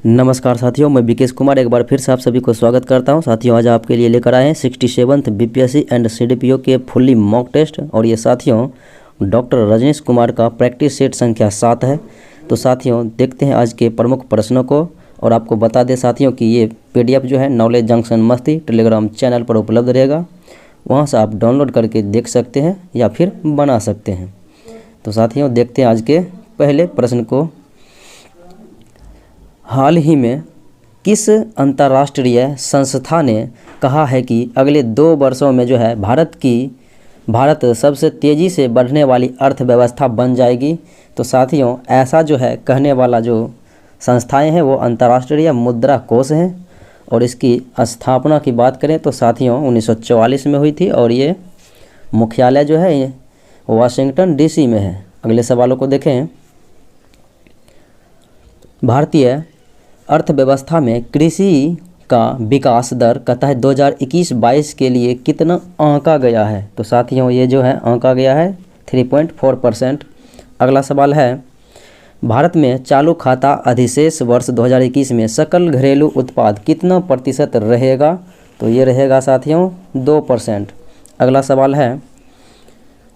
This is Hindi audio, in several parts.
नमस्कार साथियों, मैं विकेश कुमार एक बार फिर से आप सभी को स्वागत करता हूं। साथियों, आज आपके लिए लेकर आए हैं 67th बीपीएससी एंड सीडीपीओ के फुल्ली मॉक टेस्ट। और ये साथियों डॉक्टर रजनीश कुमार का प्रैक्टिस सेट संख्या 7 है। तो साथियों देखते हैं आज के प्रमुख प्रश्नों को। और आपको बता दें साथियों कि ये PDF जो है नॉलेज जंक्शन मस्ती टेलीग्राम चैनल पर उपलब्ध रहेगा। वहाँ से आप डाउनलोड करके देख सकते हैं या फिर बना सकते हैं। तो साथियों देखते हैं आज के पहले प्रश्न को। हाल ही में किस अंतर्राष्ट्रीय संस्था ने कहा है कि अगले 2 वर्षों में जो है भारत सबसे तेज़ी से बढ़ने वाली अर्थव्यवस्था बन जाएगी। तो साथियों ऐसा जो है कहने वाला जो संस्थाएं हैं वो अंतर्राष्ट्रीय मुद्रा कोष हैं। और इसकी स्थापना की बात करें तो साथियों 1944 में हुई थी और ये मुख्यालय जो है ये वाशिंगटन DC में है। अगले सवालों को देखें। भारतीय अर्थव्यवस्था में कृषि का विकास दर कहता है 2021-22 के लिए कितना आंका गया है। तो साथियों ये जो है आंका गया है 3.4%। अगला सवाल है भारत में चालू खाता अधिशेष वर्ष 2021 में सकल घरेलू उत्पाद कितना प्रतिशत रहेगा। तो ये रहेगा साथियों 2%। अगला सवाल है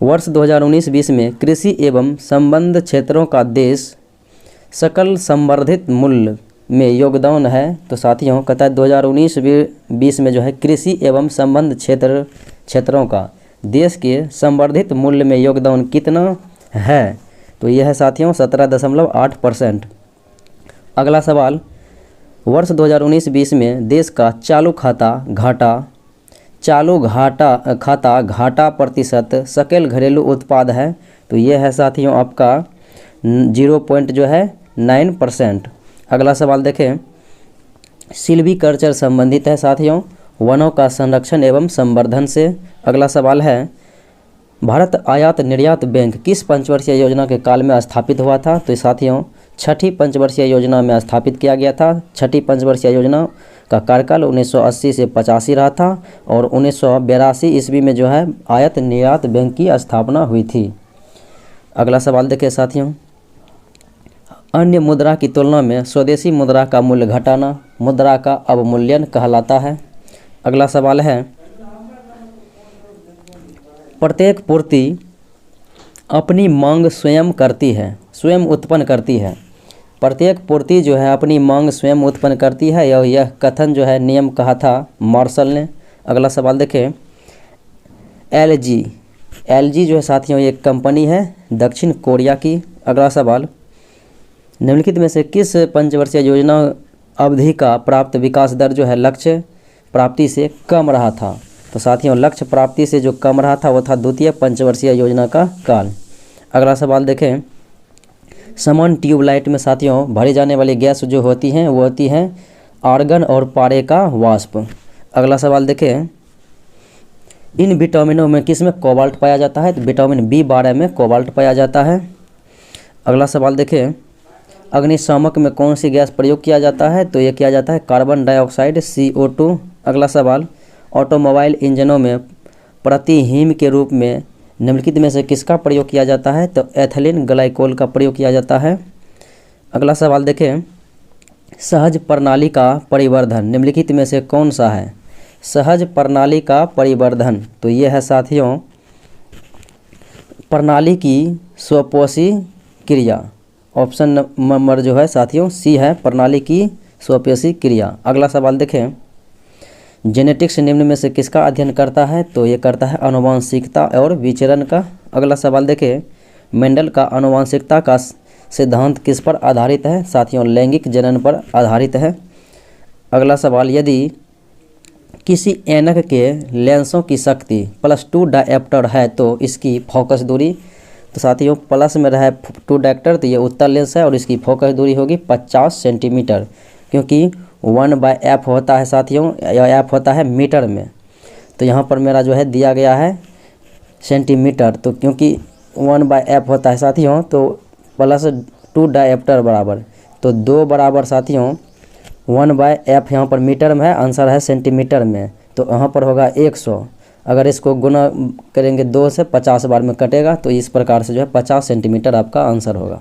वर्ष 2019-20 में कृषि एवं संबद्ध क्षेत्रों का देश सकल संवर्धित मूल्य में योगदान है। तो साथियों कहता है 2019-20 में जो है कृषि एवं संबद्ध क्षेत्रों का देश के संवर्धित मूल्य में योगदान कितना है। तो यह है साथियों 17.8%। अगला सवाल वर्ष 2019-20 में देश का चालू खाता घाटा प्रतिशत सकल घरेलू उत्पाद है। तो यह है साथियों आपका 0.9%। अगला सवाल देखें। सिल्वीकल्चर संबंधित है साथियों वनों का संरक्षण एवं संवर्धन से। अगला सवाल है भारत आयात निर्यात बैंक किस पंचवर्षीय योजना के काल में स्थापित हुआ था। तो साथियों 6ठी पंचवर्षीय योजना में स्थापित किया गया था। 6ठी पंचवर्षीय योजना का कार्यकाल 1980 से 85 रहा था और 1982 ईस्वी में जो है आयात निर्यात बैंक की स्थापना हुई थी। अगला सवाल देखें साथियों। अन्य मुद्रा की तुलना में स्वदेशी मुद्रा का मूल्य घटाना मुद्रा का अवमूल्यन कहलाता है। अगला सवाल है प्रत्येक पूर्ति अपनी मांग स्वयं उत्पन्न करती है। प्रत्येक पूर्ति जो है अपनी मांग स्वयं उत्पन्न करती है। यह कथन जो है नियम कहा था मार्शल ने। अगला सवाल देखें। LG जो है साथियों ये कंपनी है दक्षिण कोरिया की। अगला सवाल निम्नलिखित में से किस पंचवर्षीय योजना अवधि का प्राप्त विकास दर जो है लक्ष्य प्राप्ति से कम रहा था। तो साथियों लक्ष्य प्राप्ति से जो कम रहा था वो था द्वितीय पंचवर्षीय योजना का काल। अगला सवाल देखें। समान ट्यूबलाइट में साथियों भरी जाने वाली गैस जो होती हैं वो होती हैं आर्गन और पारे का वाष्प। अगला सवाल देखें। इन विटामिनों में किस में कोबाल्ट पाया जाता है। तो विटामिन B12 में कोबाल्ट पाया जाता है। अगला सवाल देखें। अग्निशामक में कौन सी गैस प्रयोग किया जाता है। तो ये किया जाता है कार्बन डाइऑक्साइड CO2। अगला सवाल ऑटोमोबाइल इंजनों में प्रतिहीम के रूप में निम्नलिखित में से किसका प्रयोग किया जाता है। तो एथिलीन ग्लाइकोल का प्रयोग किया जाता है। अगला सवाल देखें। सहज प्रणाली का परिवर्धन निम्नलिखित में से कौन सा है। सहज प्रणाली का परिवर्धन तो ये है साथियों प्रणाली की स्वपोषी क्रिया। ऑप्शन नंबर जो है साथियों C है प्रणाली की स्वपोषी क्रिया। अगला सवाल देखें। जेनेटिक्स निम्न में से किसका अध्ययन करता है। तो ये करता है आनुवंशिकता और विचरण का। अगला सवाल देखें। मेंडल का आनुवंशिकता का सिद्धांत किस पर आधारित है। साथियों लैंगिक जनन पर आधारित है। अगला सवाल यदि किसी ऐनक के लेंसों की शक्ति +2 डायप्टर है तो इसकी फोकस दूरी। तो साथियों प्लस में रहा 2 डायप्टर तो ये उत्तल लेंस है और इसकी फोकस दूरी होगी 50 सेंटीमीटर क्योंकि 1/f होता है साथियों या f होता है मीटर में। तो यहाँ पर मेरा जो है दिया गया है सेंटीमीटर। तो क्योंकि 1/f होता है साथियों तो +2 डायप्टर बराबर तो 2 बराबर साथियों 1/f यहाँ पर मीटर में है आंसर है सेंटीमीटर में। तो यहाँ पर होगा 100। अगर इसको गुना करेंगे 2 से 50 बार में कटेगा तो इस प्रकार से जो है 50 सेंटीमीटर आपका आंसर होगा।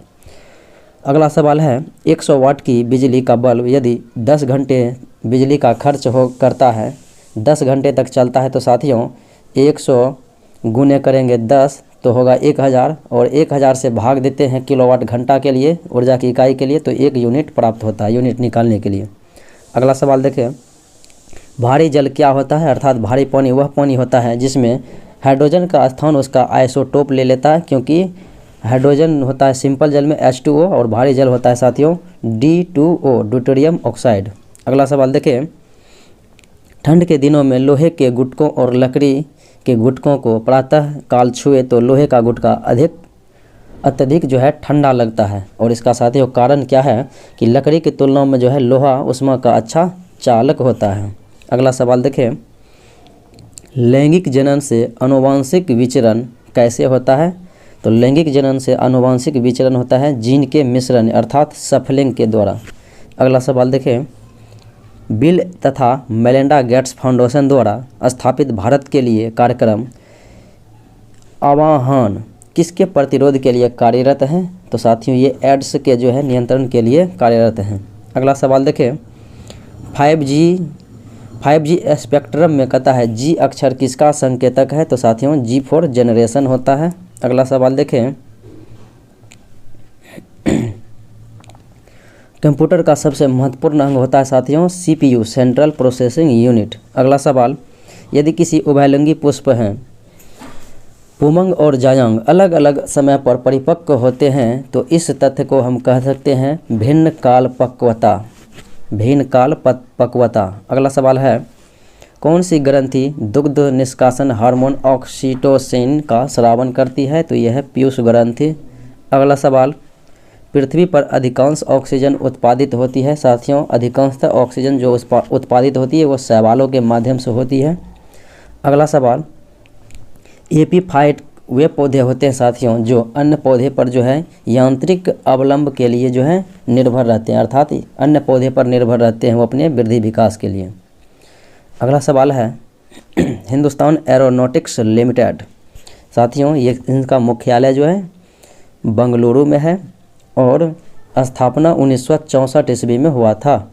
अगला सवाल है 100 वाट की बिजली का बल्ब यदि 10 घंटे बिजली का खर्च करता है, 10 घंटे तक चलता है, तो साथियों 100 गुने करेंगे 10 तो होगा 1000 और 1000 से भाग देते हैं किलोवाट घंटा के लिए, ऊर्जा की इकाई के लिए, तो 1 यूनिट प्राप्त होता है, यूनिट निकालने के लिए। अगला सवाल देखें, भारी जल क्या होता है? अर्थात भारी पानी वह पानी होता है जिसमें हाइड्रोजन का स्थान उसका आइसोटोप ले लेता है, क्योंकि हाइड्रोजन होता है सिंपल जल में H2O और भारी जल होता है साथियों D2O ड्यूटेरियम ऑक्साइड। अगला सवाल देखें, ठंड के दिनों में लोहे के गुटकों और लकड़ी के गुटकों को प्रातः काल छुए तो लोहे का गुटका अत्यधिक जो है ठंडा लगता है, और इसका साथियों कारण क्या है कि लकड़ी की तुलना में जो है लोहा ऊष्मा का अच्छा चालक होता है। अगला सवाल देखें, लैंगिक जनन से आनुवांशिक विचरण कैसे होता है? तो लैंगिक जनन से आनुवांशिक विचरण होता है जीन के मिश्रण अर्थात सफलिंग के द्वारा। अगला सवाल देखें, बिल तथा मेलिंडा गेट्स फाउंडेशन द्वारा स्थापित भारत के लिए कार्यक्रम आवाहन किसके प्रतिरोध के लिए कार्यरत हैं? तो साथियों ये एड्स के जो है नियंत्रण के लिए कार्यरत हैं। अगला सवाल देखें, 5G स्पेक्ट्रम में कहता है G अक्षर किसका संकेतक है? तो साथियों G फॉर जनरेशन होता है। अगला सवाल देखें, कंप्यूटर का सबसे महत्वपूर्ण अंग होता है साथियों CPU सेंट्रल प्रोसेसिंग यूनिट। अगला सवाल, यदि किसी उभयलिंगी पुष्प हैं पुमंग और जायांग अलग अलग समय पर परिपक्व होते हैं तो इस तथ्य को हम कह सकते हैं भिन्न काल पक्वता। अगला सवाल है, कौन सी ग्रंथि दुग्ध निष्कासन हार्मोन ऑक्सीटोसिन का स्रावन करती है? तो यह है पीयूष ग्रंथि। अगला सवाल, पृथ्वी पर अधिकांश ऑक्सीजन उत्पादित होती है साथियों अधिकांशतः ऑक्सीजन जो उत्पादित होती है वो शैवालों के माध्यम से होती है। अगला सवाल, एपीफाइट वे पौधे होते हैं साथियों जो अन्य पौधे पर जो है यांत्रिक अवलंब के लिए जो है निर्भर रहते हैं, अर्थात अन्य पौधे पर निर्भर रहते हैं वो अपने वृद्धि विकास के लिए। अगला सवाल है, हिंदुस्तान एरोनॉटिक्स लिमिटेड साथियों ये इनका मुख्यालय जो है बंगलुरु में है और स्थापना 1964 ईस्वी में हुआ था।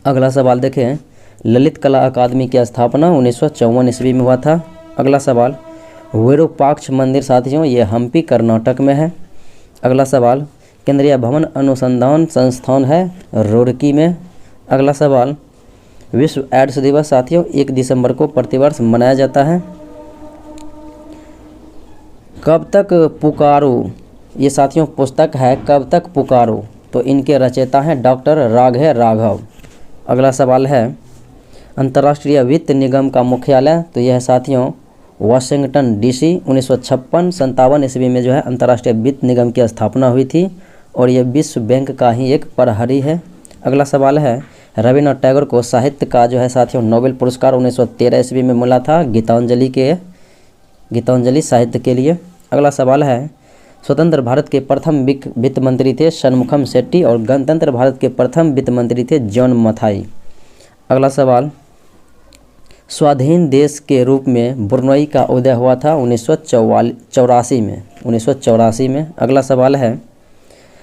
अगला सवाल देखें, ललित कला अकादमी की स्थापना 1954 ईस्वी में हुआ था। अगला सवाल, विरूपाक्ष मंदिर साथियों ये हम्पी कर्नाटक में है। अगला सवाल, केंद्रीय भवन अनुसंधान संस्थान है रुड़की में। अगला सवाल, विश्व एड्स दिवस साथियों 1 दिसंबर को प्रतिवर्ष मनाया जाता है। कब तक पुकारो ये साथियों पुस्तक है कब तक पुकारो, तो इनके रचयिता हैं डॉक्टर राघव। अगला सवाल है, अंतर्राष्ट्रीय वित्त निगम का मुख्यालय तो यह साथियों वाशिंगटन DC 1956-57 ईस्वी में जो है अंतर्राष्ट्रीय वित्त निगम की स्थापना हुई थी और यह विश्व बैंक का ही एक प्रहरी है। अगला सवाल है, रविन्द्रनाथ टैगोर को साहित्य का जो है साथियों नोबेल पुरस्कार 1913 ईस्वी में मिला था गीतांजलि साहित्य के लिए। अगला सवाल है, स्वतंत्र भारत के प्रथम वित्त मंत्री थे षणमुखम शेट्टी और गणतंत्र भारत के प्रथम वित्त मंत्री थे जॉन मथाई। अगला सवाल, स्वाधीन देश के रूप में ब्रुनई का उदय हुआ था 1984 में। अगला सवाल है,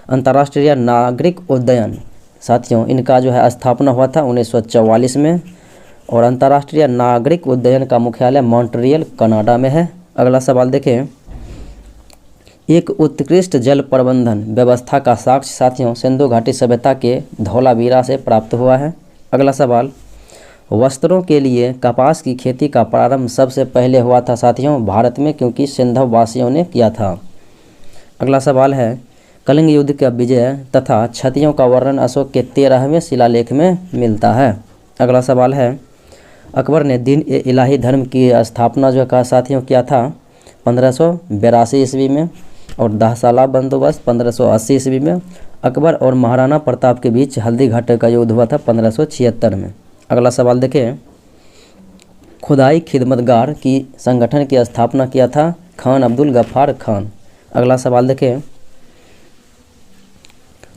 अंतर्राष्ट्रीय नागरिक उड्डयन साथियों इनका जो है स्थापना हुआ था 1944 में और अंतर्राष्ट्रीय नागरिक उड्डयन का मुख्यालय मॉन्ट्रियल कनाडा में है। अगला सवाल देखें, एक उत्कृष्ट जल प्रबंधन व्यवस्था का साक्ष्य साथियों सिंधु घाटी सभ्यता के धौलावीरा से प्राप्त हुआ है। अगला सवाल, वस्त्रों के लिए कपास की खेती का प्रारंभ सबसे पहले हुआ था साथियों भारत में क्योंकि सिंधव वासियों ने किया था। अगला सवाल है, कलिंग युद्ध का विजय तथा क्षतियों का वर्णन अशोक के 13वें शिलालेख में मिलता है। अगला सवाल है, अकबर ने दीन ए इलाही धर्म की स्थापना जो का साथियों किया था 1582 ईस्वी में और 10 साला बंदोबस्त 1580 ईस्वी में। अकबर और महाराणा प्रताप के बीच हल्दी घाटी का युद्ध हुआ था 1576 में। अगला सवाल देखें, खुदाई खिदमतगार की संगठन की स्थापना किया था खान अब्दुल गफ्फार खान। अगला सवाल देखें,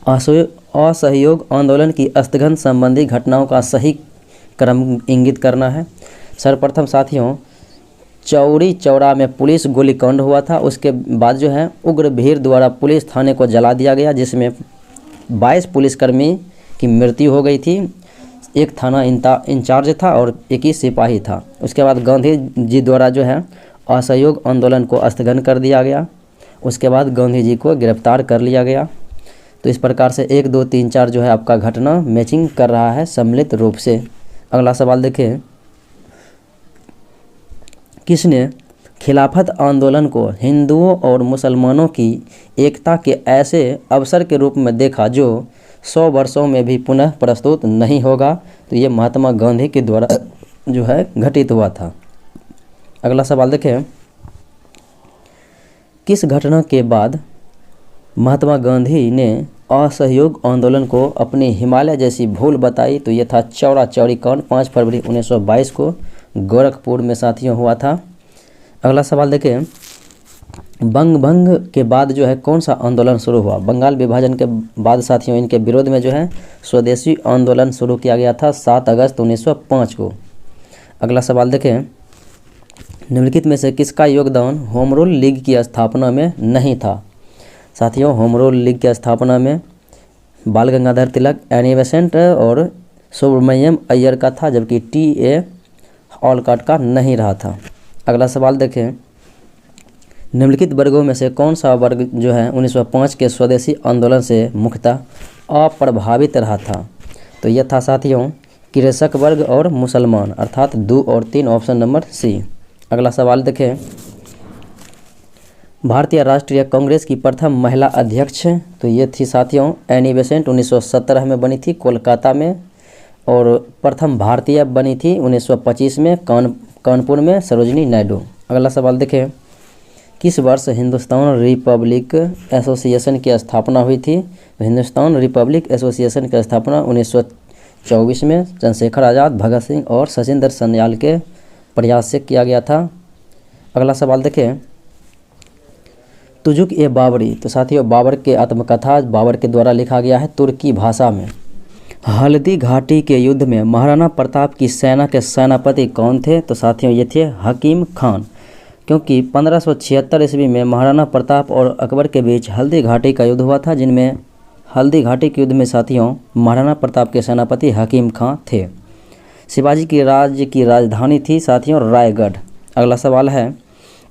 असहयोग आंदोलन की स्थगन संबंधी घटनाओं का सही क्रम इंगित करना है। सर्वप्रथम साथियों चौरी चौरा में पुलिस गोलीकांड हुआ था, उसके बाद जो है उग्र भीड़ द्वारा पुलिस थाने को जला दिया गया जिसमें 22 पुलिसकर्मी की मृत्यु हो गई थी। एक थाना इंचार्ज था और एक ही सिपाही था। उसके बाद गांधी जी द्वारा जो है असहयोग आंदोलन को स्थगन कर दिया गया। उसके बाद गांधी जी को गिरफ्तार कर लिया गया। तो इस प्रकार से 1, 2, 3, 4 जो है आपका घटना मैचिंग कर रहा है सम्मिलित रूप से। अगला सवाल देखें, किसने खिलाफत आंदोलन को हिंदुओं और मुसलमानों की एकता के ऐसे अवसर के रूप में देखा जो 100 वर्षों में भी पुनः प्रस्तुत नहीं होगा? तो ये महात्मा गांधी के द्वारा जो है घटित हुआ था। अगला सवाल देखें, किस घटना के बाद महात्मा गांधी ने असहयोग आंदोलन को अपनी हिमालय जैसी भूल बताई? तो ये था चौरा चौरी कांड, 5 फरवरी 1922 को गोरखपुर में साथियों हुआ था। अगला सवाल देखें, बंग भंग के बाद जो है कौन सा आंदोलन शुरू हुआ? बंगाल विभाजन के बाद साथियों इनके विरोध में जो है स्वदेशी आंदोलन शुरू किया गया था 7 अगस्त 1905 को। अगला सवाल देखें, निम्नलिखित में से किसका योगदान होम रूल लीग की स्थापना में नहीं था? साथियों होम रूल लीग की स्थापना में बाल गंगाधर तिलक, एनी बेसेंट और सुब्रमण्यम अय्यर का था, जबकि टी.ए. ऑलकॉट का नहीं रहा था। अगला सवाल देखें, निम्नलिखित वर्गों में से कौन सा वर्ग जो है 1905 के स्वदेशी आंदोलन से मुख्यतः अप्रभावित रहा था? तो यह था साथियों कृषक वर्ग और मुसलमान, अर्थात 2 और 3, ऑप्शन नंबर सी। अगला सवाल देखें, भारतीय राष्ट्रीय कांग्रेस की प्रथम महिला अध्यक्ष? तो ये थी साथियों एनी बेसेंट, 1917 में बनी थी कोलकाता में। और प्रथम भारतीय बनी थी 1925 में कानपुर में सरोजनी नायडू। अगला सवाल देखें, किस वर्ष हिंदुस्तान रिपब्लिक एसोसिएशन की स्थापना हुई थी? तो हिंदुस्तान रिपब्लिक एसोसिएशन की स्थापना 1924 में चंद्रशेखर आज़ाद, भगत सिंह और सचिंद्र सन्याल के प्रयास से किया गया था। अगला सवाल देखें, तुजुक ए बाबरी? तो साथियों बाबर के आत्मकथा बाबर के द्वारा लिखा गया है तुर्की भाषा में। हल्दी घाटी के युद्ध में महाराणा प्रताप की सेना के सेनापति कौन थे? तो साथियों ये थे हकीम खान, क्योंकि 1576 ईस्वी में महाराणा प्रताप और अकबर के बीच हल्दी घाटी का युद्ध हुआ था, जिनमें हल्दी घाटी के युद्ध में साथियों महाराणा प्रताप के सेनापति हकीम खां थे। शिवाजी की राज्य की राजधानी थी साथियों रायगढ़। अगला सवाल है,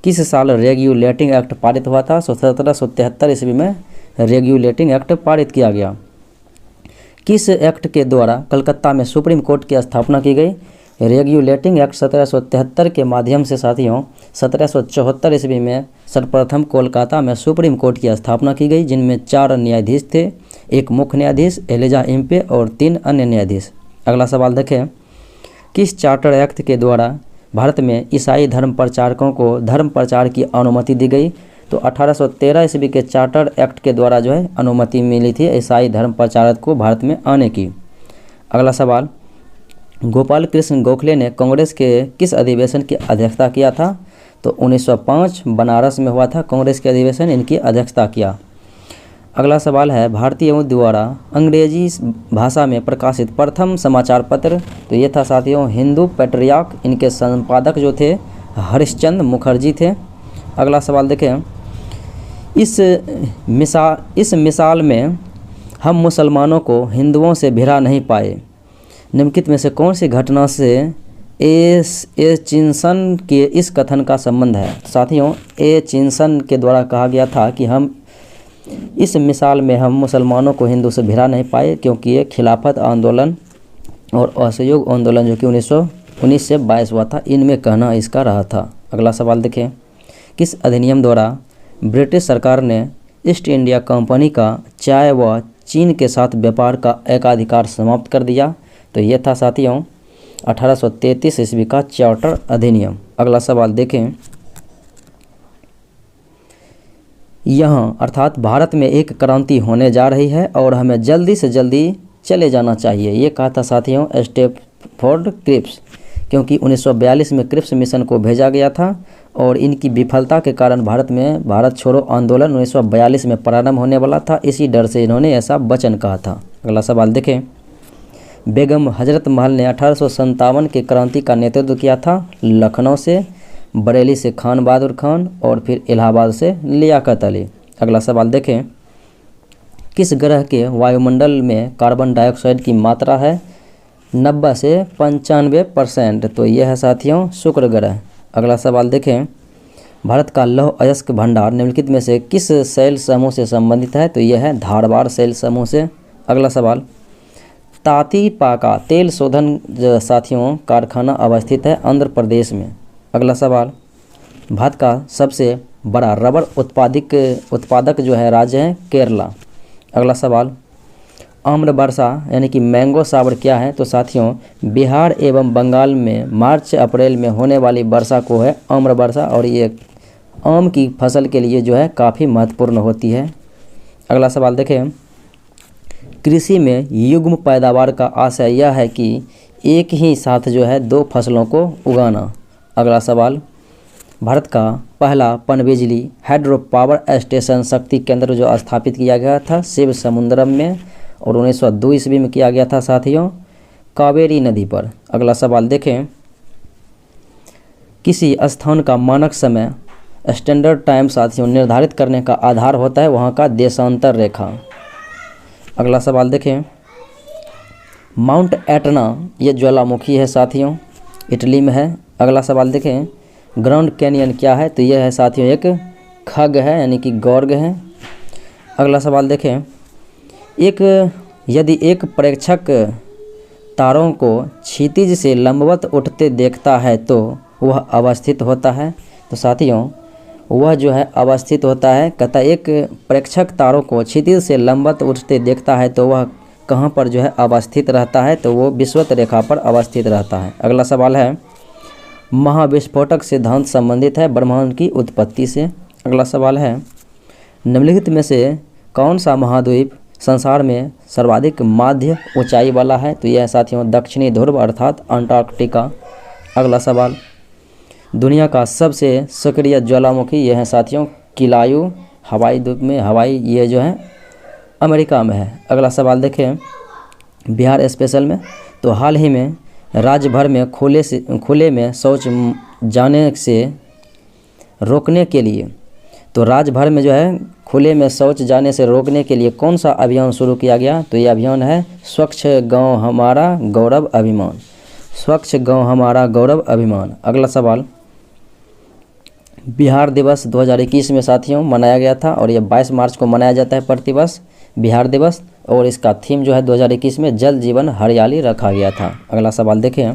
किस साल रेगुलेटिंग एक्ट पारित हुआ था? 1773 ईस्वी में रेगुलेटिंग एक्ट पारित किया गया। किस एक्ट के द्वारा कलकत्ता में सुप्रीम कोर्ट की स्थापना की गई? रेगुलेटिंग एक्ट 1773 के माध्यम से साथियों 1774 ईस्वी में सर्वप्रथम कोलकाता में सुप्रीम कोर्ट की स्थापना की गई, जिनमें 4 न्यायाधीश थे, 1 मुख्य न्यायाधीश एलिजा इम्पे और 3 अन्य न्यायाधीश। अगला सवाल देखें, किस चार्टर एक्ट के द्वारा भारत में ईसाई धर्म प्रचारकों को धर्म प्रचार की अनुमति दी गई? तो 1813 ईस्वी के चार्टर एक्ट के द्वारा जो है अनुमति मिली थी ईसाई धर्म प्रचारक को भारत में आने की। अगला सवाल, गोपाल कृष्ण गोखले ने कांग्रेस के किस अधिवेशन की अध्यक्षता किया था? तो 1905 बनारस में हुआ था कांग्रेस के अधिवेशन, इनकी अध्यक्षता किया। अगला सवाल है, भारतीयों द्वारा अंग्रेजी भाषा में प्रकाशित प्रथम समाचार पत्र? तो ये था साथियों हिंदू पैट्रियार्क, इनके संपादक जो थे हरिश्चंद्र मुखर्जी थे। अगला सवाल देखें, इस मिसाल में हम मुसलमानों को हिंदुओं से भिड़ा नहीं पाए। निम्नलिखित में से कौन सी घटना से एचिंसन के इस कथन का संबंध है? साथियों एचिंसन के द्वारा कहा गया था कि हम इस मिसाल में हम मुसलमानों को हिंदू से भिड़ा नहीं पाए, क्योंकि ये खिलाफत आंदोलन और असहयोग आंदोलन जो कि 1919 से 22 हुआ था, इनमें कहना इसका रहा था। अगला सवाल देखें, किस अधिनियम द्वारा ब्रिटिश सरकार ने ईस्ट इंडिया कंपनी का चाय व चीन के साथ व्यापार का एकाधिकार समाप्त कर दिया? तो ये था साथियों 1833 ईस्वी का चार्टर अधिनियम। अगला सवाल देखें, यहाँ अर्थात भारत में एक क्रांति होने जा रही है और हमें जल्दी से जल्दी चले जाना चाहिए, ये कहा था साथियों स्टैफोर्ड क्रिप्स, क्योंकि 1942 में क्रिप्स मिशन को भेजा गया था और इनकी विफलता के कारण भारत में भारत छोड़ो आंदोलन 1942 में प्रारंभ होने वाला था। इसी डर से इन्होंने ऐसा वचन कहा था। अगला सवाल देखें, बेगम हजरत महल ने 1857 के क्रांति का नेतृत्व किया था लखनऊ से, बरेली से खान बहादुर खान और फिर इलाहाबाद से लियाकत अली। अगला सवाल देखें, किस ग्रह के वायुमंडल में कार्बन डाइऑक्साइड की मात्रा है 90 से 95%? तो यह है साथियों शुक्र ग्रह। अगला सवाल देखें, भारत का लौह अयस्क भंडार निम्नलिखित में से किस शैल समूह से संबंधित है? तो यह है धारवाड़ शैल समूह से। अगला सवाल, तातीपाका तेल शोधन साथियों कारखाना अवस्थित है आंध्र प्रदेश में। अगला सवाल, भारत का सबसे बड़ा रबर उत्पादक जो है राज्य है केरला। अगला सवाल, आम्र वर्षा यानी कि मैंगो सावर क्या है? तो साथियों बिहार एवं बंगाल में मार्च अप्रैल में होने वाली वर्षा को है आम्र वर्षा, और ये आम की फसल के लिए जो है काफ़ी महत्वपूर्ण होती है। अगला सवाल देखें, कृषि में युग्म पैदावार का आशय यह है कि एक ही साथ जो है 2 फसलों को उगाना। अगला सवाल, भारत का पहला पनबिजली हाइड्रो पावर स्टेशन शक्ति केंद्र जो स्थापित किया गया था शिव समुद्रम में और 1902 ईस्वी में किया गया था साथियों कावेरी नदी पर। अगला सवाल देखें, किसी स्थान का मानक समय स्टैंडर्ड टाइम साथियों निर्धारित करने का आधार होता है वहाँ का देशांतर रेखा। अगला सवाल देखें, माउंट एटना ये ज्वालामुखी है साथियों, इटली में है। अगला सवाल देखें, ग्रैंड कैनियन क्या है? तो यह है साथियों एक खग है यानी कि गॉर्ग है। अगला सवाल देखें, यदि एक प्रेक्षक तारों को क्षितिज से लंबवत उठते देखता है तो वह अवस्थित होता है। तो साथियों वह जो है अवस्थित होता है, कहता एक प्रेक्षक तारों को क्षितिज से लंबवत उठते देखता है तो वह कहाँ पर जो है अवस्थित रहता है? तो वो विषुवत रेखा पर अवस्थित रहता है। अगला सवाल है, महाविस्फोटक सिद्धांत संबंधित है ब्रह्मांड की उत्पत्ति से। अगला सवाल है, निम्नलिखित में से कौन सा महाद्वीप संसार में सर्वाधिक माध्य ऊंचाई वाला है? तो यह साथियों दक्षिणी ध्रुव अर्थात अंटार्कटिका। अगला सवाल, दुनिया का सबसे सक्रिय ज्वालामुखी यह है साथियों किलायू हवाई द्वीप में ये जो है अमेरिका में है। अगला सवाल देखें, बिहार स्पेशल में, तो हाल ही में राज्य भर में खुले में शौच जाने से रोकने के लिए, तो राज्य भर में जो है खुले में शौच जाने से रोकने के लिए कौन सा अभियान शुरू किया गया? तो ये अभियान है स्वच्छ गांव हमारा गौरव अभियान। स्वच्छ गांव हमारा गौरव अभियान। अगला सवाल, बिहार दिवस 2021 में साथियों मनाया गया था और ये 22 मार्च को मनाया जाता है प्रतिवर्ष बिहार दिवस, और इसका थीम जो है 2021 में जल जीवन हरियाली रखा गया था। अगला सवाल देखें,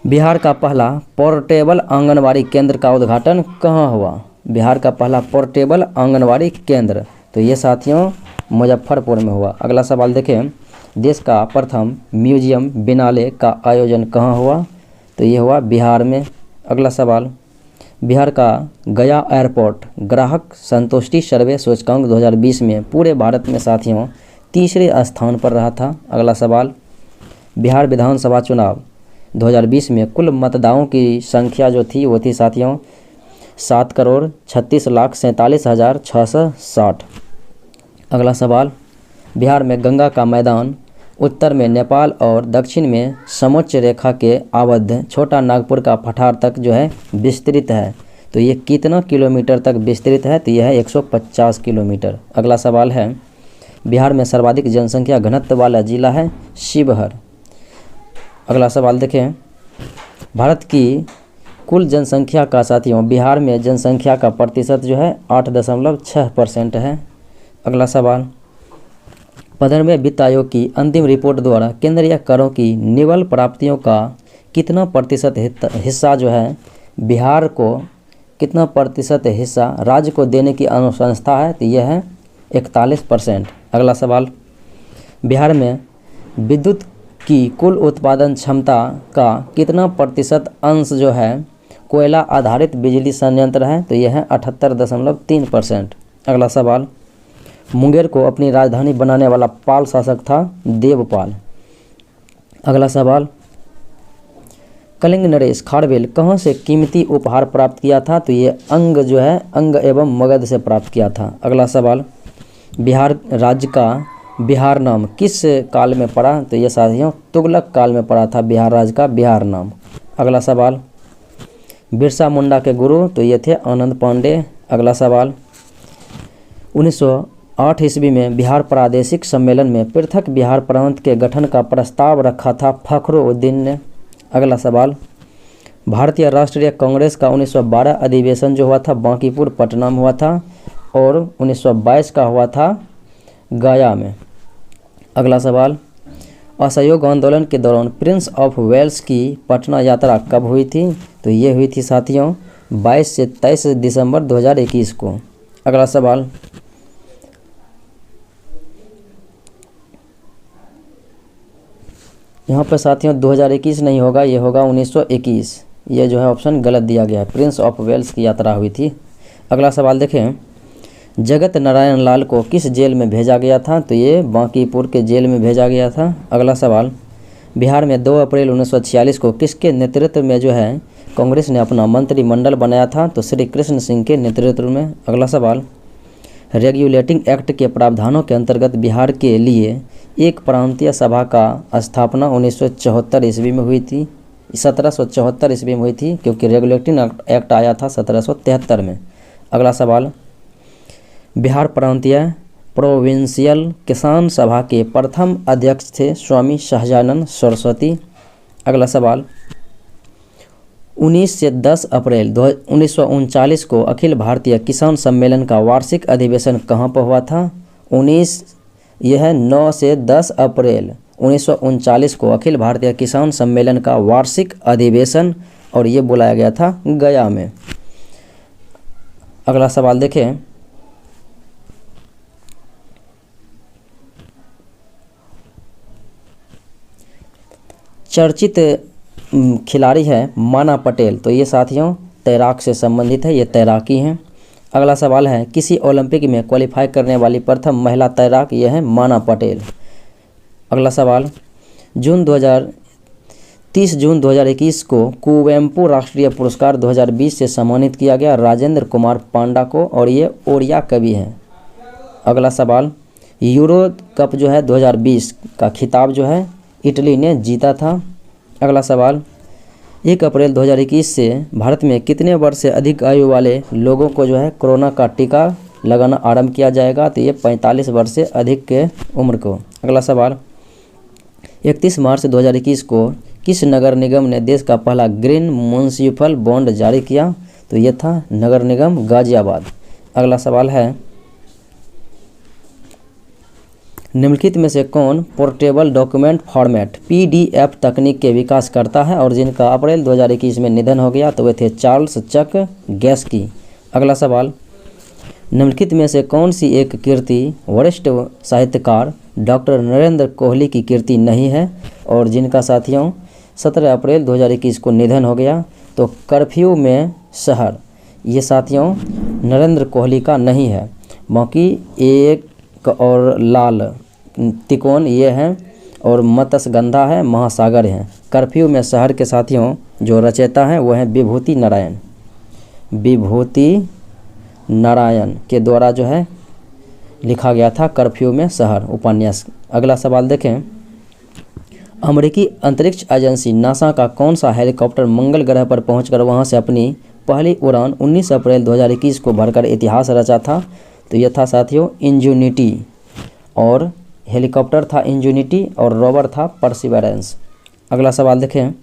बिहार का पहला पोर्टेबल आंगनवाड़ी केंद्र का उद्घाटन कहाँ हुआ? बिहार का पहला पोर्टेबल आंगनवाड़ी केंद्र, तो ये साथियों मुजफ्फरपुर में हुआ। अगला सवाल देखें, देश का प्रथम म्यूजियम बिनाले का आयोजन कहाँ हुआ? तो ये हुआ बिहार में। अगला सवाल, बिहार का गया एयरपोर्ट ग्राहक संतुष्टि सर्वे सूचकांक 2020 में पूरे भारत में साथियों तीसरे स्थान पर रहा था। अगला सवाल, बिहार विधानसभा चुनाव 2020 में कुल मतदाताओं की संख्या जो थी वो थी साथियों 7,36,47,660। अगला सवाल, बिहार में गंगा का मैदान उत्तर में नेपाल और दक्षिण में समोच्च रेखा के आबद्ध छोटा नागपुर का पठार तक जो है विस्तृत है, तो ये कितना किलोमीटर तक विस्तृत है? तो यह है 150 किलोमीटर। अगला सवाल है, बिहार में सर्वाधिक जनसंख्या घनत्व वाला जिला है शिवहर। अगला सवाल देखें, भारत की कुल जनसंख्या का साथियों बिहार में जनसंख्या का प्रतिशत जो है 8.6% है। अगला सवाल, 15वें वित्त आयोग की अंतिम रिपोर्ट द्वारा केंद्रीय करों की निवल प्राप्तियों का कितना प्रतिशत हिस्सा जो है बिहार को, कितना प्रतिशत हिस्सा राज्य को देने की अनुशंसा है? तो यह है 41%। अगला सवाल, बिहार में विद्युत की कुल उत्पादन क्षमता का कितना प्रतिशत अंश जो है कोयला आधारित बिजली संयंत्र है? तो यह है 78.3%। अगला सवाल, मुंगेर को अपनी राजधानी बनाने वाला पाल शासक था देवपाल। अगला सवाल, कलिंग नरेश खारवेल कहाँ से कीमती उपहार प्राप्त किया था? तो ये अंग एवं मगध से प्राप्त किया था। अगला सवाल, बिहार राज्य का बिहार नाम किस काल में पड़ा? तो ये साथियों तुगलक काल में पड़ा था बिहार राज्य का बिहार नाम। अगला सवाल, बिरसा मुंडा के गुरु तो ये थे आनंद पांडे। अगला सवाल, 8 ईस्वी में बिहार प्रादेशिक सम्मेलन में पृथक बिहार प्रांत के गठन का प्रस्ताव रखा था फखरुद्दीन ने। अगला सवाल, भारतीय राष्ट्रीय कांग्रेस का 1912 अधिवेशन जो हुआ था बांकीपुर पटना में हुआ था और 1922 का हुआ था गया में। अगला सवाल, असहयोग आंदोलन के दौरान प्रिंस ऑफ वेल्स की पटना यात्रा कब हुई थी? तो ये हुई थी साथियों 22 से 23 दिसंबर 2021 को। अगला सवाल, यहाँ पर साथियों 2021 नहीं होगा, ये होगा 1921। ये जो है ऑप्शन गलत दिया गया है, प्रिंस ऑफ वेल्स की यात्रा हुई थी। अगला सवाल देखें, जगत नारायण लाल को किस जेल में भेजा गया था? तो ये बांकीपुर के जेल में भेजा गया था। अगला सवाल, बिहार में 2 अप्रैल 1946 को किसके नेतृत्व में जो है कांग्रेस ने अपना मंत्रिमंडल बनाया था? तो श्री कृष्ण सिंह के नेतृत्व में। अगला सवाल, रेगुलेटिंग एक्ट के प्रावधानों के अंतर्गत बिहार के लिए एक प्रांतीय सभा का स्थापना 1974 ईस्वी में हुई थी। 1774 ईस्वी में हुई थी क्योंकि रेगुलेटिंग एक्ट आया था 1773 में। अगला सवाल, बिहार प्रांतीय प्रोविंशियल किसान सभा के प्रथम अध्यक्ष थे स्वामी सहजानंद सरस्वती। अगला सवाल, 19 से 10 अप्रैल 1939 को अखिल भारतीय किसान सम्मेलन का वार्षिक अधिवेशन कहाँ पर हुआ था? 9 से 10 अप्रैल 1939 को अखिल भारतीय किसान सम्मेलन का वार्षिक अधिवेशन और ये बुलाया गया था गया में। अगला सवाल देखें, चर्चित खिलाड़ी है माना पटेल, तो ये साथियों तैराक से संबंधित है, ये तैराकी हैं। अगला सवाल है, किसी ओलंपिक में क्वालिफाई करने वाली प्रथम महिला तैराक ये है माना पटेल। अगला सवाल, 30 जून 2021 को कुवेम्पु राष्ट्रीय पुरस्कार 2020 से सम्मानित किया गया राजेंद्र कुमार पांडा को और ये ओडिया कवि हैं। अगला सवाल, यूरो कप जो है 2020 का खिताब जो है इटली ने जीता था। अगला सवाल, 1 अप्रैल 2021 से भारत में कितने वर्ष से अधिक आयु वाले लोगों को जो है कोरोना का टीका लगाना आरंभ किया जाएगा? तो ये 45 वर्ष से अधिक के उम्र को। अगला सवाल, 31 मार्च 2021 को किस नगर निगम ने देश का पहला ग्रीन म्युनिसिपल बॉन्ड जारी किया? तो ये था नगर निगम गाजियाबाद। अगला सवाल है, निम्नलिखित में से कौन पोर्टेबल डॉक्यूमेंट फॉर्मेट PDF तकनीक के विकास करता है और जिनका अप्रैल 2021 में निधन हो गया? तो वे थे चार्ल्स चक गैस्की। अगला सवाल, निम्नलिखित में से कौन सी एक कृति वरिष्ठ साहित्यकार डॉक्टर नरेंद्र कोहली की कृति नहीं है और जिनका साथियों 17 अप्रैल 2021 को निधन हो गया? तो कर्फ्यू में शहर ये साथियों नरेंद्र कोहली का नहीं है, बाकी एक और लाल तिकोन ये हैं और मत्स्यगंधा है, महासागर हैं। कर्फ्यू में शहर के साथियों जो रचयिता हैं वो हैं विभूति नारायण। विभूति नारायण के द्वारा जो है लिखा गया था कर्फ्यू में शहर उपन्यास। अगला सवाल देखें, अमेरिकी अंतरिक्ष एजेंसी नासा का कौन सा हेलीकॉप्टर मंगल ग्रह पर पहुंचकर वहां से अपनी पहली उड़ान 19 अप्रैल 2021 को भरकर इतिहास रचा था? तो यह था साथियों इंजूनिटी, और हेलीकॉप्टर था इंजूनिटी और रोवर था परसिवरेंस। अगला सवाल देखें,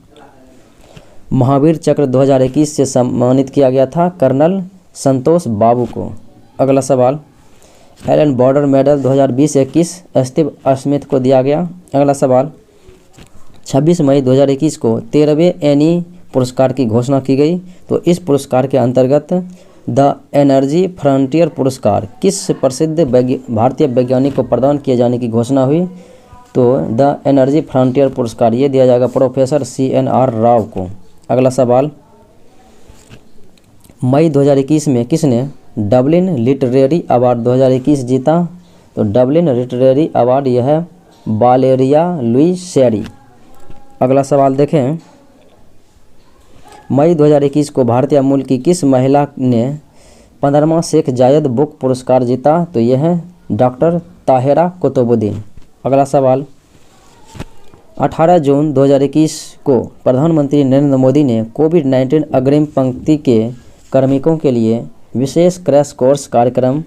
महावीर चक्र 2021 से सम्मानित किया गया था कर्नल संतोष बाबू को। अगला सवाल, Allan Border medal 2020-21 Steve Smith को दिया गया। अगला सवाल, 26 मई 2021 को 13वें एनी पुरस्कार की घोषणा की गई। तो इस पुरस्कार के अंतर्गत द एनर्जी फ्रंटियर पुरस्कार किस प्रसिद्ध भारतीय वैज्ञानिक को प्रदान किए जाने की घोषणा हुई? तो द एनर्जी फ्रंटियर पुरस्कार ये दिया जाएगा प्रोफेसर CNR राव को। अगला सवाल, मई 2021 में किसने डबलिन लिटरेरी अवार्ड 2021 जीता? तो डबलिन लिटरेरी अवार्ड यह है वालेरिया लुइसेरी। अगला सवाल देखें, मई 2021 को भारतीय मूल की किस महिला ने 15वां शेख जायद बुक पुरस्कार जीता? तो यह है डॉक्टर ताहिरा कुतुबुद्दीन। अगला सवाल, 18 जून 2021 को प्रधानमंत्री नरेंद्र मोदी ने कोविड-19 अग्रिम पंक्ति के कार्मिकों के लिए विशेष क्रैश कोर्स कार्यक्रम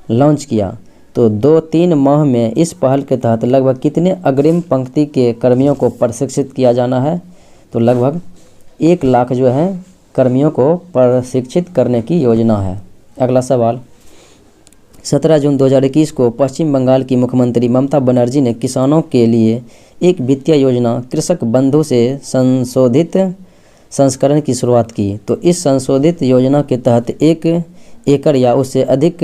लॉन्च किया। तो 2-3 माह में इस पहल के तहत लगभग कितने अग्रिम पंक्ति के कर्मियों को प्रशिक्षित किया जाना है? तो लगभग 1 लाख जो है कर्मियों को प्रशिक्षित करने की योजना है। अगला सवाल, 17 जून 2021 को पश्चिम बंगाल की मुख्यमंत्री ममता बनर्जी ने किसानों के लिए एक वित्तीय योजना कृषक बंधु से संशोधित संस्करण की शुरुआत की। तो इस संशोधित योजना के तहत 1 एकड़ या उससे अधिक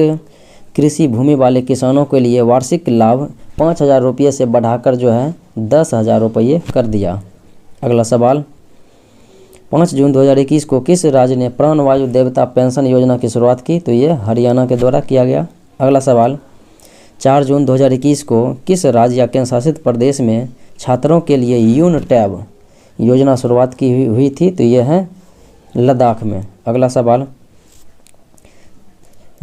कृषि भूमि वाले किसानों के लिए वार्षिक लाभ 5,000 रुपये से बढ़ाकर जो है 10,000 रुपये कर दिया। अगला सवाल, 5 जून 2021 को किस राज्य ने प्राणवायु देवता पेंशन योजना की शुरुआत की? तो ये हरियाणा के द्वारा किया गया। अगला सवाल, 4 जून 2021 को किस राज्य या केंद्र शासित प्रदेश में छात्रों के लिए यून टैब योजना शुरुआत की हुई थी? तो ये है लद्दाख में। अगला सवाल,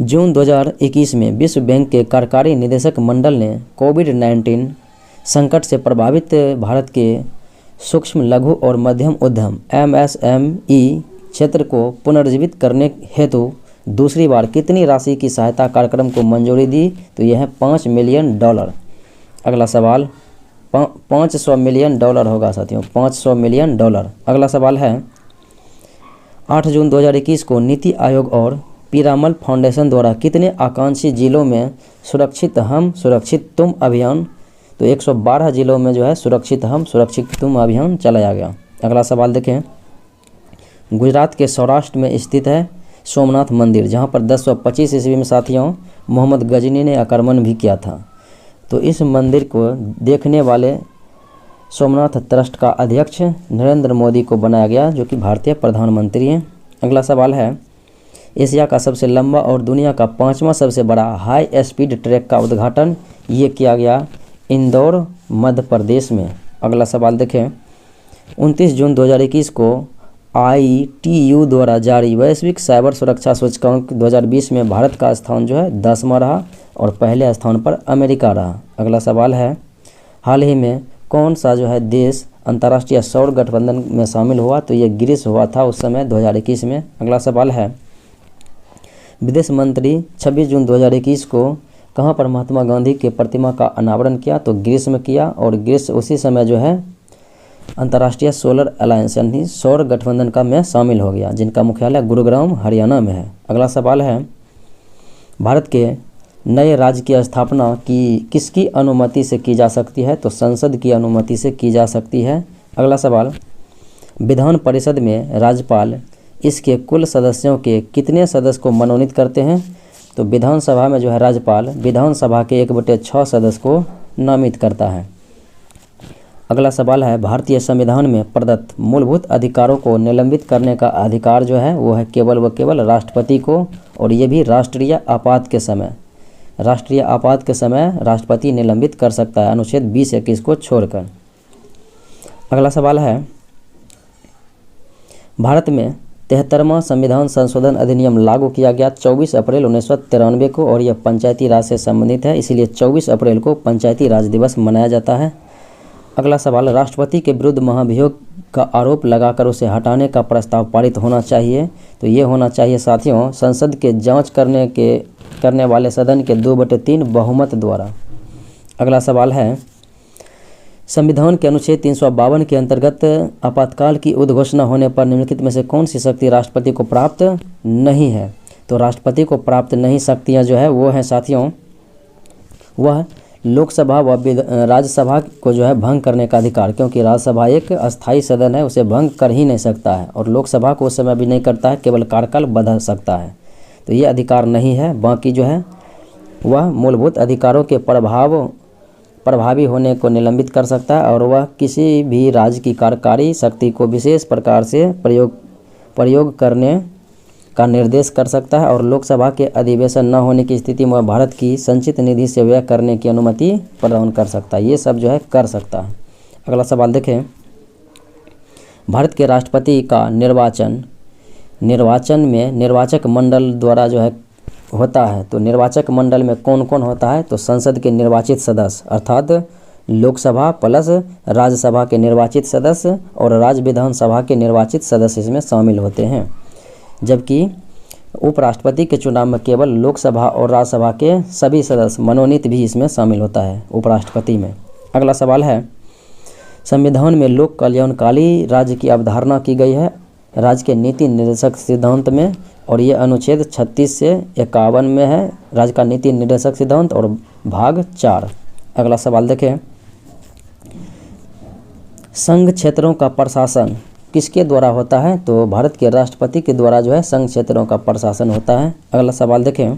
जून 2021 में विश्व बैंक के कार्यकारी निदेशक मंडल ने कोविड-19 संकट से प्रभावित भारत के सूक्ष्म लघु और मध्यम उद्यम MSME क्षेत्र को पुनर्जीवित करने हेतु दूसरी बार कितनी राशि की सहायता कार्यक्रम को मंजूरी दी? तो यह है $5 मिलियन। अगला सवाल, $500 मिलियन होगा साथियों, $500 मिलियन। अगला सवाल है, 8 जून 2021 को नीति आयोग और पीरामल फाउंडेशन द्वारा कितने आकांक्षी जिलों में सुरक्षित हम सुरक्षित तुम अभियान? तो 112 जिलों में जो है सुरक्षित हम सुरक्षित तुम अभियान चलाया गया। अगला सवाल देखें, गुजरात के सौराष्ट्र में स्थित है सोमनाथ मंदिर, जहां पर 1025 ईस्वी में साथियों मोहम्मद गजनी ने आक्रमण भी किया था। तो इस मंदिर को देखने वाले सोमनाथ ट्रस्ट का अध्यक्ष नरेंद्र मोदी को बनाया गया, जो कि भारतीय प्रधानमंत्री हैं। अगला सवाल है, एशिया का सबसे लंबा और दुनिया का 5वां सबसे बड़ा हाई स्पीड ट्रैक का उद्घाटन ये किया गया इंदौर मध्य प्रदेश में। अगला सवाल देखें, 29 जून 2021 को ITU द्वारा जारी वैश्विक साइबर सुरक्षा सूचकांक 2020 में भारत का स्थान जो है 10वां रहा और पहले स्थान पर अमेरिका रहा। अगला सवाल है, हाल ही में कौन सा जो है देश अंतर्राष्ट्रीय सौर गठबंधन में शामिल हुआ? तो ये ग्रीस हुआ था उस समय 2021 में। अगला सवाल है, विदेश मंत्री 26 जून 2021 को कहाँ पर महात्मा गांधी के प्रतिमा का अनावरण किया? तो ग्रीस में किया, और ग्रीस उसी समय जो है अंतर्राष्ट्रीय सोलर अलायंस यानी सौर गठबंधन का में शामिल हो गया, जिनका मुख्यालय गुरुग्राम हरियाणा में है। अगला सवाल है, भारत के नए राज्य की स्थापना किसकी अनुमति से की जा सकती है? तो संसद की अनुमति से की जा सकती है। अगला सवाल, विधान परिषद में राज्यपाल इसके कुल सदस्यों के कितने सदस्य को मनोनीत करते हैं? तो विधानसभा में जो है राज्यपाल विधानसभा के 1/6 सदस्य को नामित करता है। अगला सवाल है, भारतीय संविधान में प्रदत्त मूलभूत अधिकारों को निलंबित करने का अधिकार जो है वो है केवल व केवल राष्ट्रपति को, और ये भी राष्ट्रीय आपात के समय राष्ट्रपति निलंबित कर सकता है, अनुच्छेद 20-21 को छोड़कर। अगला सवाल है, भारत में 73वां संविधान संशोधन अधिनियम लागू किया गया 24 अप्रैल 1993 को, और यह पंचायती राज से संबंधित है, इसीलिए 24 अप्रैल को पंचायती राज दिवस मनाया जाता है। अगला सवाल, राष्ट्रपति के विरुद्ध महाभियोग का आरोप लगाकर उसे हटाने का प्रस्ताव पारित होना चाहिए। तो ये होना चाहिए साथियों संसद के जांच करने वाले सदन के 2/3 बहुमत द्वारा। अगला सवाल है, संविधान के अनुच्छेद 352 के अंतर्गत आपातकाल की उद्घोषणा होने पर निम्नलिखित में से कौन सी शक्ति राष्ट्रपति को प्राप्त नहीं है? तो राष्ट्रपति को प्राप्त नहीं शक्तियां जो है वो हैं साथियों, वह लोकसभा व राज्यसभा को जो है भंग करने का अधिकार, क्योंकि राज्यसभा एक अस्थायी सदन है, उसे भंग कर ही नहीं सकता है, और लोकसभा को उस समय भी नहीं करता है, केवल कार्यकाल बढ़ा सकता है। तो ये अधिकार नहीं है। बाकी जो है वह मूलभूत अधिकारों के प्रभावी होने को निलंबित कर सकता है, और वह किसी भी राज्य की कार्यकारी शक्ति को विशेष प्रकार से प्रयोग करने का निर्देश कर सकता है, और लोकसभा के अधिवेशन न होने की स्थिति में भारत की संचित निधि से व्यय करने की अनुमति प्रदान कर सकता है। ये सब जो है कर सकता है। अगला सवाल देखें, भारत के राष्ट्रपति का निर्वाचन में निर्वाचक मंडल द्वारा जो है होता है। तो निर्वाचक मंडल में कौन कौन होता है? तो संसद के निर्वाचित सदस्य अर्थात लोकसभा प्लस राज्यसभा के निर्वाचित सदस्य और राज्य विधानसभा के निर्वाचित सदस्य इसमें शामिल होते हैं। जबकि उपराष्ट्रपति के चुनाव में केवल लोकसभा और राज्यसभा के सभी सदस्य मनोनीत भी इसमें शामिल होता है उपराष्ट्रपति में। अगला सवाल है, संविधान में लोक कल्याणकारी राज्य की अवधारणा की गई है राज्य के नीति निर्देशक सिद्धांत में, और ये अनुच्छेद 36 से 51 में है राज्य का नीति निर्देशक सिद्धांत और भाग 4। अगला सवाल देखें, संघ क्षेत्रों का प्रशासन किसके द्वारा होता है? तो भारत के राष्ट्रपति के द्वारा जो है संघ क्षेत्रों का प्रशासन होता है। अगला सवाल देखें,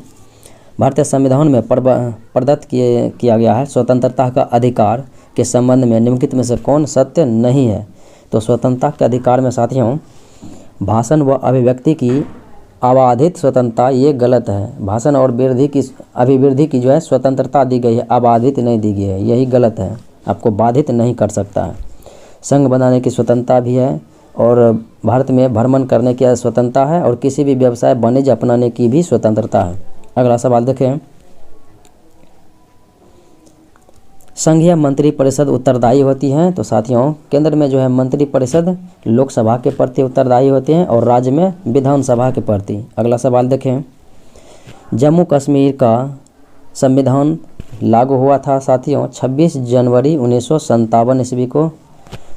भारतीय संविधान में प्रदत्त किया गया है स्वतंत्रता का अधिकार के संबंध में निम्नलिखित में से कौन सत्य नहीं है? तो स्वतंत्रता के अधिकार में साथियों भाषण व अभिव्यक्ति की अबाधित स्वतंत्रता ये गलत है। भाषण और अभिवृद्धि की जो है स्वतंत्रता दी गई है, अबाधित नहीं दी गई है, यही गलत है। आपको बाधित नहीं कर सकता है। संघ बनाने की स्वतंत्रता भी है और भारत में भ्रमण करने की स्वतंत्रता है और किसी भी व्यवसाय वाणिज्य अपनाने की भी स्वतंत्रता है। अगला सवाल देखें, संघीय मंत्रिपरिषद उत्तरदायी होती है? तो साथियों केंद्र में जो है मंत्रिपरिषद लोकसभा के प्रति उत्तरदायी होते हैं और राज्य में विधानसभा के प्रति। अगला सवाल देखें, जम्मू कश्मीर का संविधान लागू हुआ था साथियों 26 जनवरी 1957 ईस्वी को।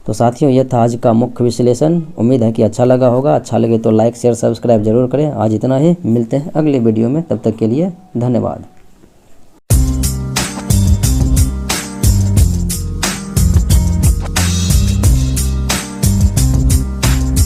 तो साथियों ये था आज का मुख्य विश्लेषण। उम्मीद है कि अच्छा लगा होगा। अच्छा लगे तो लाइक शेयर सब्सक्राइब जरूर करें। आज इतना ही, मिलते हैं अगले वीडियो में, तब तक के लिए धन्यवाद।